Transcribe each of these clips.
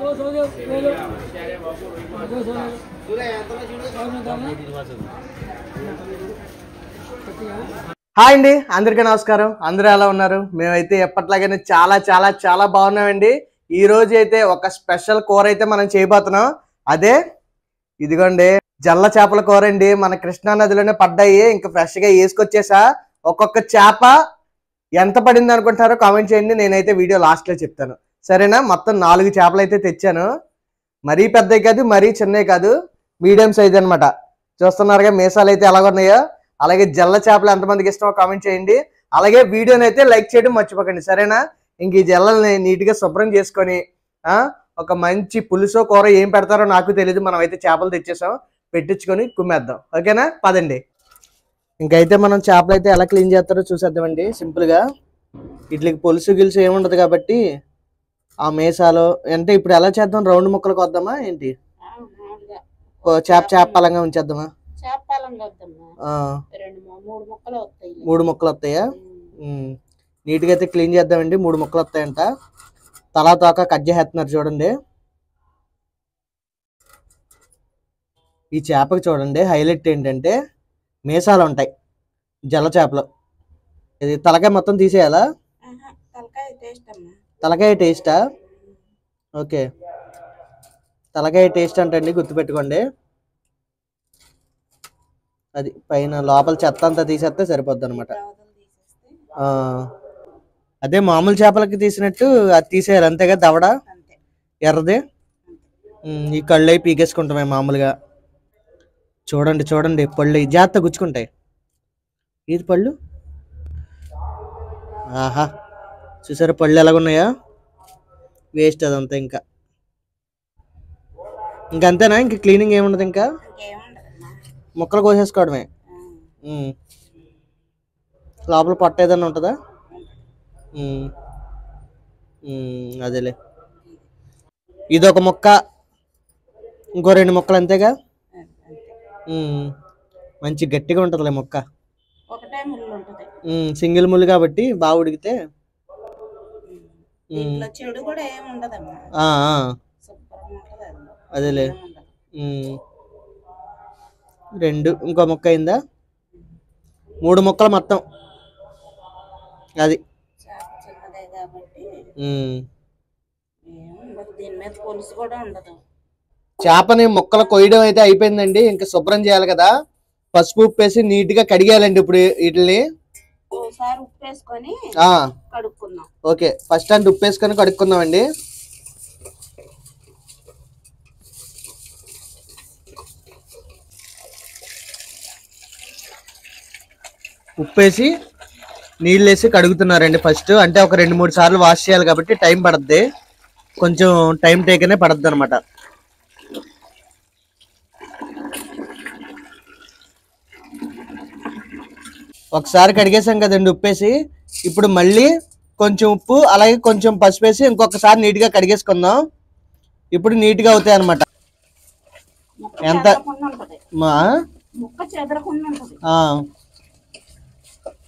Hi అండి, అందరికీ నమస్కారం. అందరూ ఎలా ఉన్నారు? మేమైతే ఎప్పట్లాగానే చాలా చాలా చాలా బాగున్నామండి. ఈ రోజు అయితే ఒక స్పెషల్ కూర అయితే మనం చేయబోతున్నాం. అదే ఇదిగోండి, జల్ల చేపల కూర అండి. మన కృష్ణా నదిలోనే పడ్డాయి, ఇంకా ఫ్రెష్ గా వేసుకొచ్చేసా. ఒక్కొక్క చేప ఎంత పడింది అనుకుంటారో కామెంట్ చేయండి. నేనైతే వీడియో లాస్ట్ లో చెప్తాను, సరేనా? మొత్తం 4 చేపలు అయితే తెచ్చాను. మరీ పెద్దవి కాదు, మరీ చిన్నవి కాదు, మీడియం సైజ్ అనమాట. చూస్తున్నారుగా మీసాలు అయితే ఎలాగున్నాయో. అలాగే జల్ల చేపలు ఎంతమందికి ఇష్టమో కామెంట్ చేయండి. అలాగే వీడియోని అయితే లైక్ చేయడం మర్చిపోకండి, సరేనా? ఇంక ఈ జల్లల్ని నీట్గా శుభ్రం చేసుకొని ఒక మంచి పులుసో కూర ఏం పెడతారో నాకు తెలియదు. మనం అయితే చేపలు తెచ్చేసాం, పెట్టించుకొని కుమ్మేద్దాం. ఓకేనా? పదండి. ఇంకైతే మనం చేపలు అయితే ఎలా క్లీన్ చేస్తారో చూసేద్దామండి. సింపుల్గా వీటికి పులుసు గిలుసు ఏముండదు కాబట్టి ఆ మేసాలు అంటే ఇప్పుడు ఎలా చేద్దాం? రౌండ్ ముక్కలకు వద్దామా ఏంటి? చేప పలంగా ఉంచేద్దామా? 3 ముక్కలు వస్తాయా? నీట్గా అయితే క్లీన్ చేద్దామండి. 3 ముక్కలు వస్తాయంట. తలా తోక కట్ చేస్తున్నారు చూడండి. ఈ చేపకి చూడండి హైలైట్ ఏంటంటే మీసాలు ఉంటాయి జల్ల చేపలో. ఇది తలకాయ మొత్తం తీసేయాలా? తలకాయ టేస్టా? ఓకే, తలకాయ టేస్ట్ అంటండి, గుర్తుపెట్టుకోండి. అది పైన లోపల చెత్త అంతా తీసేస్తే సరిపోద్ది అనమాట. అదే మామూలు చేపలకి తీసినట్టు అది తీసేయాలి అంతేగా, దవడ ఎర్రది. ఈ కళ్ళు అయి పీకేసుకుంటామే మామూలుగా. చూడండి చూడండి, పళ్ళు జాగ్రత్త గుచ్చుకుంటాయి. ఇది పళ్ళు, ఆహా చూసారా పళ్ళు ఎలాగున్నాయా? వేస్ట్ అదంతా. ఇంకా అంతేనా? ఇంక క్లీనింగ్ ఏముండదు, ఇంకా ముక్కలు కోసేసుకోవడమే. లోపల పొట్ట ఏదన్నా ఉంటుందా? అదేలే. ఇదొక ముక్క, ఇంకో 2 ముక్కలు అంతేగా. మంచి గట్టిగా ఉంటుందిలే ముక్క. సింగిల్ ముళ్ళు కాబట్టి బాగా ఉడికితే. అదేలే. 2 ఇంకో ముక్క అయిందా? 3 ముక్కలు మొత్తం. అది చేపని ముక్కలు కొయ్యడం అయితే అయిపోయిందండి. ఇంకా శుభ్రం చేయాలి కదా. పసుపు ఉప్పు వేసి నీట్ గా కడిగేయాలండి. ఇప్పుడు వీటిని ఓకే, ఫస్ట్ అంటే ఉప్పు వేసుకొని కడుక్కుందామండి. ఉప్పు వేసి నీళ్ళు వేసి కడుగుతున్నారండి ఫస్ట్. అంటే ఒక 2-3 సార్లు వాష్ చేయాలి కాబట్టి టైం పడుద్ది, కొంచెం టైం టేకనే పడుద్ది అనమాట. ఒకసారి కడిగేసాం కదండి ఉప్పేసి. ఇప్పుడు మళ్ళీ కొంచెం ఉప్పు అలాగే కొంచెం పసుపు వేసి ఇంకొకసారి నీట్గా కడిగేసుకుందాం. ఇప్పుడు నీట్గా అవుతాయి అనమాట.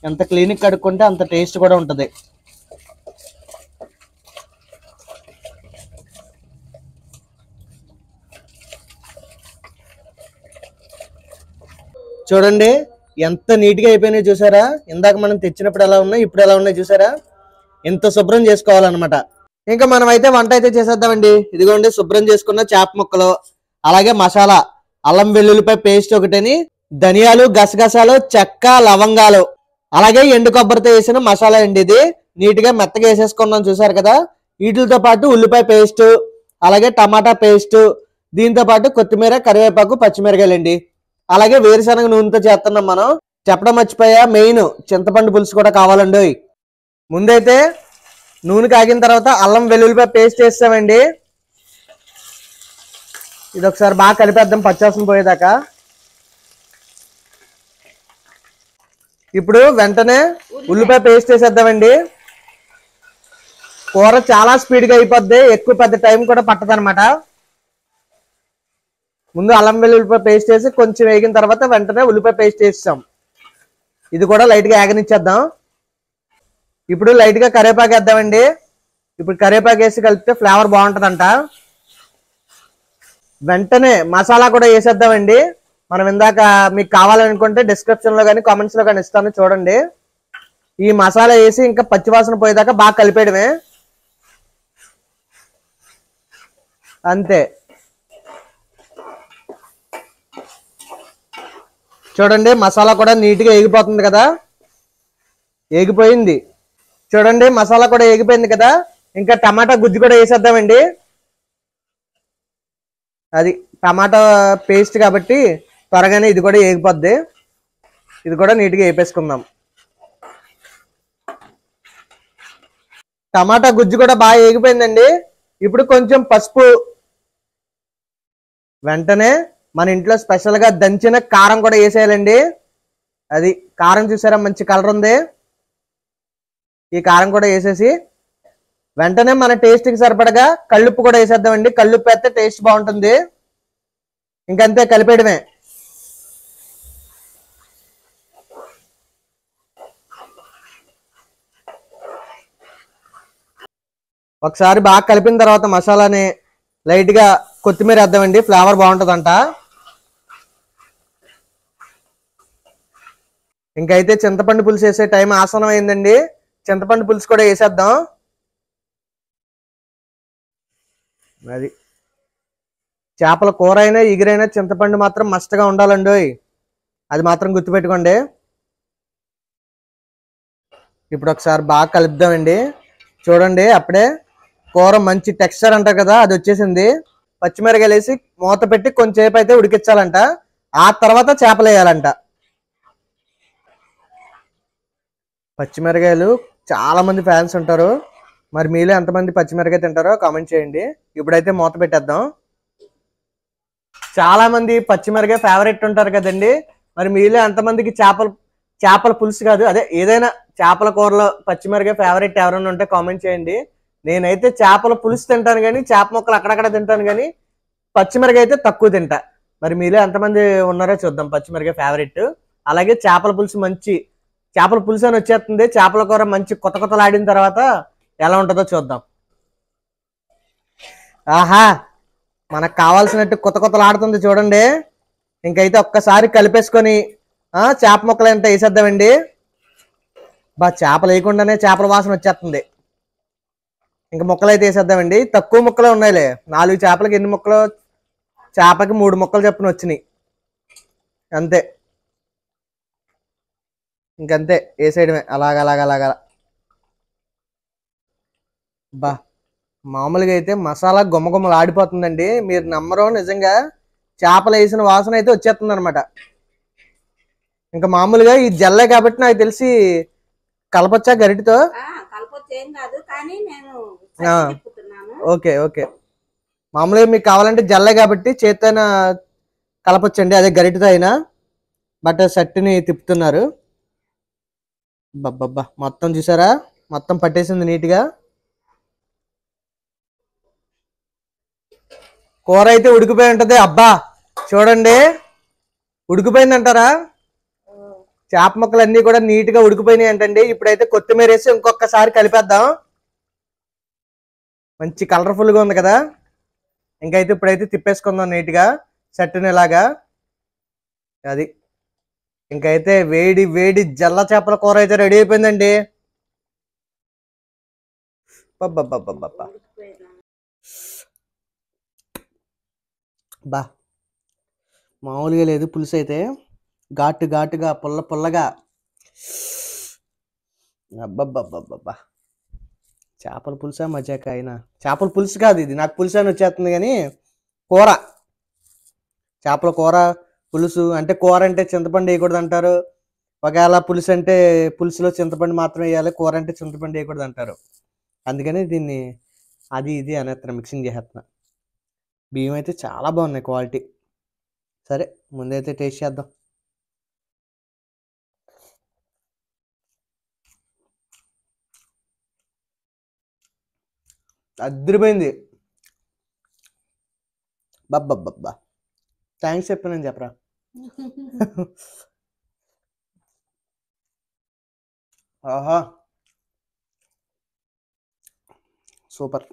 ఎంత క్లీనిక్ కడుక్కుంటే అంత టేస్ట్ కూడా ఉంటుంది. చూడండి ఎంత నీట్గా అయిపోయినాయి చూసారా? ఇందాక మనం తెచ్చినప్పుడు ఎలా ఉన్నాయి, ఇప్పుడు ఎలా ఉన్నాయి చూసారా? ఎంత శుభ్రం చేసుకోవాలన్నమాట. ఇంకా మనం అయితే వంట అయితే చేసేద్దామండి. ఇదిగోండి శుభ్రం చేసుకున్న చేప ముక్కలు, అలాగే మసాలా, అల్లం వెల్లుల్లిపాయ పేస్ట్ ఒకటని, ధనియాలు, గసగసాలు, చెక్క, లవంగాలు, అలాగే ఎండు కొబ్బరితో వేసిన మసాలా అండి. ఇది నీట్గా మెత్తగా వేసేసుకున్నాం చూసారు కదా. వీటితో పాటు ఉల్లిపాయ పేస్ట్, అలాగే టమాటా పేస్ట్, దీంతో పాటు కొత్తిమీర, కరివేపాకు, పచ్చిమిరకాయలండి. అలాగే వేరుశనగ నూనెతో చేస్తున్నాం మనం. చెప్పడం మర్చిపోయా, మెయిన్ చింతపండు పులుసు కూడా కావాలండి. ముందైతే నూనె కాగిన తర్వాత అల్లం వెల్లుల్లిపాయ పేస్ట్ వేస్తామండి. ఇది ఒకసారి బాగా కలిపేద్దాం పచ్చివాసన పోయేదాకా. ఇప్పుడు వెంటనే ఉల్లిపాయ పేస్ట్ వేసేద్దామండి. కూర చాలా స్పీడ్గా అయిపోద్ది, ఎక్కువ పెద్ద టైం కూడా పట్టదు అనమాట. ముందు అల్లం వెల్లుల్లిపాయ పేస్ట్ వేసి కొంచెం వేగిన తర్వాత వెంటనే ఉల్లిపాయ పేస్ట్ వేసాం. ఇది కూడా లైట్గా యాగనిచ్చేద్దాం. ఇప్పుడు లైట్గా కరివేపాకు వేద్దామండి. ఇప్పుడు కరివేపాకు వేసి కలిపితే ఫ్లేవర్ బాగుంటుందంట. వెంటనే మసాలా కూడా వేసేద్దామండి. మనం ఇందాక మీకు కావాలనుకుంటే డిస్క్రిప్షన్ లో కానీ కామెంట్స్ లో కానీ ఇస్తాను చూడండి. ఈ మసాలా వేసి ఇంకా పచ్చివాసన పోయేదాకా బాగా కలిపేయడమే, అంతే. చూడండి మసాలా కూడా నీట్గా ఏగిపోతుంది కదా, ఏగిపోయింది. చూడండి మసాలా కూడా ఏగిపోయింది కదా. ఇంకా టమాటా గుజ్జు కూడా వేసేద్దామండి. అది టమాటా పేస్ట్ కాబట్టి త్వరగానే ఇది కూడా ఏగిపోద్ది. ఇది కూడా నీట్గా వేపేసుకుందాం. టమాటా గుజ్జు కూడా బాగా ఏగిపోయిందండి. ఇప్పుడు కొంచెం పసుపు, వెంటనే మన ఇంట్లో స్పెషల్గా దంచిన కారం కూడా వేసేయాలండి. అది కారం చూసారా, మంచి కలర్ ఉంది. ఈ కారం కూడా వేసేసి వెంటనే మన టేస్ట్కి సరిపడగా కల్లుప్పు కూడా వేసేద్దామండి. కల్లుప్పు వేస్తే టేస్ట్ బాగుంటుంది. ఇంకంతే, కలిపేయడమే. ఒకసారి బాగా కలిపిన తర్వాత మసాలాని లైట్గా కొత్తిమీర వేద్దామండి, ఫ్లేవర్ బాగుంటుందంట. ఇంకైతే చింతపండు పులుసు వేసే టైం ఆసనం అయిందండి. చింతపండు పులుసు కూడా వేసేద్దాం. అది చేపల కూర అయినా ఎగిరైనా చింతపండు మాత్రం మస్తుగా ఉండాలండి. అది మాత్రం గుర్తుపెట్టుకోండి. ఇప్పుడు ఒకసారి బాగా కలుపుదామండి. చూడండి అప్పుడే కూర మంచి టెక్స్చర్ అంటారు కదా, అది వచ్చేసింది. పచ్చిమిరకాయలు వేసి మూత పెట్టి కొంచెంసేపు అయితే ఉడికించాలంట. ఆ తర్వాత చేపలు వేయాలంట. పచ్చిమిరకాయలు చాలా మంది ఫ్యాన్స్ ఉంటారు. మరి మీలో ఎంతమంది పచ్చిమిరకాయ తింటారో కామెంట్ చేయండి. ఇప్పుడైతే మూత పెట్టేద్దాం. చాలా మంది పచ్చిమిరకాయ ఫేవరెట్ ఉంటారు కదండి. మరి మీలో ఎంతమందికి చేపల పులుసు కాదు, అదే ఏదైనా చేపల కూరలో పచ్చిమిరకాయ ఫేవరెట్ ఎవరైనా ఉంటే కామెంట్ చేయండి. నేనైతే చేపల పులుసు తింటాను కానీ చేప ముక్కలు అక్కడక్కడ తింటాను కానీ పచ్చిమిరకాయ అయితే తక్కువ తింటా. మరి మీలో ఎంతమంది ఉన్నారో చూద్దాం పచ్చిమిరకాయ ఫేవరెట్. అలాగే చేపల పులుసు, మంచి చేపల పులుసు అని వచ్చేస్తుంది. చేపల కూర మంచి కొత్త కొత్తలాడిన తర్వాత ఎలా ఉంటుందో చూద్దాం. ఆహా, మనకు కావాల్సినట్టు కొత్త కొత్తలాడుతుంది చూడండి. ఇంకైతే ఒక్కసారి కలిపేసుకొని చేప ముక్కలు ఎంత వేసేద్దామండి. చేపలు వేయకుండానే చేపల వాసన వచ్చేస్తుంది. ఇంకా ముక్కలు అయితే వేసేద్దామండి. తక్కువ ముక్కలే ఉన్నాయిలే, 4 చేపలకి ఎన్ని ముక్కలు, చేపకి 3 ముక్కలు చెప్పున వచ్చినాయి, అంతే. ఇంకంతే, వేసేయడమే అలాగలాగలాగా. బా మామూలుగా అయితే మసాలా గుమ్మగుమ్మలు ఆడిపోతుందండి. మీరు నమ్మరు, నిజంగా చేపలు వేసిన వాసన అయితే వచ్చేస్తుంది అనమాట. ఇంకా మామూలుగా ఈ జల్లే కాబట్టి నాకు తెలిసి కలపొచ్చా గరిటితో. ఓకే ఓకే, మామూలుగా మీకు కావాలంటే జల్లే కాబట్టి చేత్తైనా కలపొచ్చండి, అదే గరిటితో అయినా. బట్ షర్ట్ని తిప్పుతున్నారు. బబ్బబ్బా, మొత్తం చూసారా, మొత్తం పట్టేసింది నీట్గా. కూర అయితే ఉడికిపోయి ఉంటది. అబ్బా చూడండి, ఉడికిపోయింది అంటారా. చేప ముక్కలు అన్ని కూడా నీట్ గా ఉడికిపోయినాయి అంటండి. ఇప్పుడైతే కొత్తిమీర వేసి ఇంకొకసారి కలిపేద్దాం. మంచి కలర్ఫుల్ గా ఉంది కదా. ఇంకైతే ఇప్పుడైతే తిప్పేసుకుందాం నీట్ గా షర్ట్ని ఇలాగా. అది ఇంకైతే వేడి వేడి జల్ల చేపల కూర అయితే రెడీ అయిపోయిందండి. బా మామూలుగా లేదు పులుసు అయితే, ఘాటు ఘాటుగా పుల్ల పుల్లగా. అబ్బబ్బబ్బబ్బబ్బా, చేపల పులుసా మజాక అయినా. చేపల పులుసు కాదు ఇది, నాకు పులుసు అని వచ్చేస్తుంది కానీ కూర. చేపల కూర పులుసు అంటే, కూర అంటే చింతపండు వేయకూడదు అంటారు. ఒకవేళ పులుసు అంటే పులుసులో చింతపండు మాత్రం వేయాలి, కూర అంటే చింతపండు వేయకూడదు అంటారు. అందుకని దీన్ని అది ఇది అనేస్తున్నా, మిక్సింగ్ చేసేస్తున్నా. బియ్యం అయితే చాలా బాగున్నాయి క్వాలిటీ. సరే ముందైతే టేస్ట్ చేద్దాం. అదిరిపోయింది. బబ్బబ్బబ్బా, థ్యాంక్స్ చెప్పానని చెప్పరా. ఆహా, సూపర్.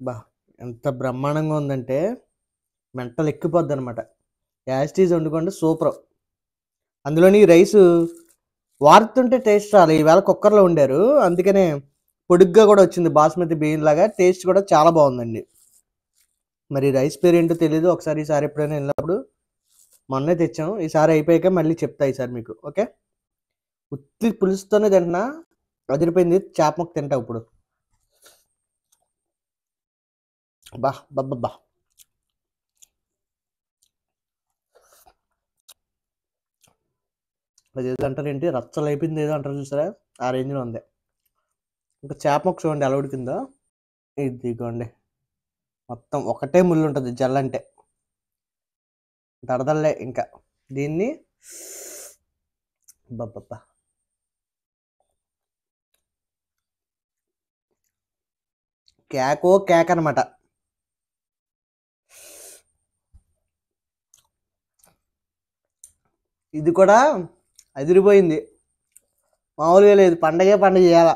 బా ఎంత బ్రహ్మాండంగా ఉందంటే మెంటల్ ఎక్కిపోద్ది అనమాట. యాస్టీజ్ వండుకోండి సూపర్. అందులోని రైస్ వాడుతుంటే టేస్ట్ రాలి. ఈవేళ కుక్కర్లో వండారు, అందుకనే పొడుగ్గా కూడా వచ్చింది. బాస్మతి బియ్యం లాగా టేస్ట్ కూడా చాలా బాగుందండి. మరి రైస్ పేరు ఏంటో తెలియదు. ఒకసారి ఈసారి ఎప్పుడైనా వెళ్ళినప్పుడు, మొన్నే తెచ్చాం, ఈసారి అయిపోయాక మళ్ళీ చెప్తా ఈసారి మీకు. ఓకే, ఉత్తి పులుసుతోనే తింటున్నా, అదిరిపోయింది. చేప ముక్క తింటా ఇప్పుడు. బా బబ్బా, అది ఏదో అంటారు ఏంటి, రచ్చలు అయిపోయింది ఏదో అంటారు చూసారా, ఆ రేంజ్లో ఉంది. ఇంకా చేప ముక్క చూడండి ఎలా ఉడికిందో. ఇదిగోండి, మొత్తం ఒకటే ముళ్ళు ఉంటుంది జల్లంటే, దడదల్లే. ఇంకా దీన్ని బబ్బా, కేకో కేక్ అనమాట. ఇది కూడా అదిరిపోయింది, మామూలుగా లేదు. పండగే పండగ చేయాల.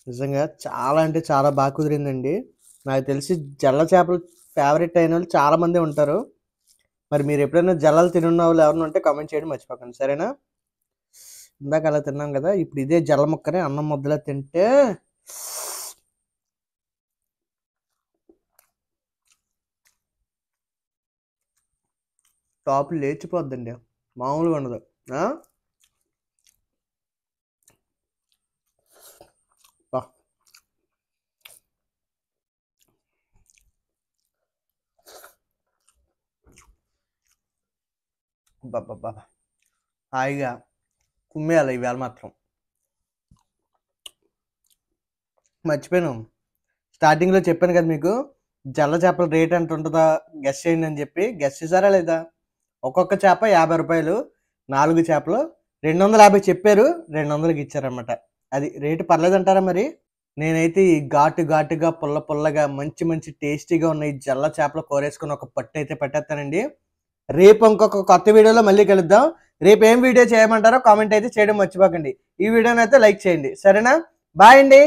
నిజంగా చాలా అంటే చాలా బాగా కుదిరిందండి. నాకు తెలిసి జల్ల చేపలు ఫేవరెట్ అయిన వాళ్ళు చాలామంది ఉంటారు. మరి మీరు ఎప్పుడైనా జల్లలు తినున్న వాళ్ళు ఎవరైనా ఉంటే కామెంట్ చేయడం మర్చిపోకండి, సరేనా? ఇందాక అలా తిన్నాం కదా, ఇప్పుడు ఇదే జల్ల ముక్కనే అన్నం ముద్దలా తింటే టాప్ లేచిపోద్దండి, మామూలుగా ఉండదు. బాబా, హాయిగా కుమ్మేయాలి ఈవేళ మాత్రం. మర్చిపోయాను, స్టార్టింగ్లో చెప్పాను కదా మీకు, జల్ల చేపల రేట్ ఎంత ఉంటుందా గెస్ చేయండి అని చెప్పి. గెస్ చేసారా లేదా? ఒక్కొక్క చేప 50 రూపాయలు, 4 చేపలు 250 చెప్పారు, 200కి ఇచ్చారనమాట. అది రేటు పర్లేదంటారా మరి? నేనైతే ఈ ఘాటుగా పుల్ల పుల్లగా మంచి మంచి టేస్టీగా ఉన్న ఈ జల్ల చేపలు కూరేసుకుని ఒక పట్టు అయితే పట్టేస్తానండి. రేపు ఇంకొక కొత్త వీడియోలో మళ్ళీ కలుద్దాం. రేపు ఏం వీడియో చేయమంటారో కామెంట్ అయితే చేయడం మర్చిపోకండి. ఈ వీడియోని అయితే లైక్ చేయండి, సరేనా? బాయ్ అండి.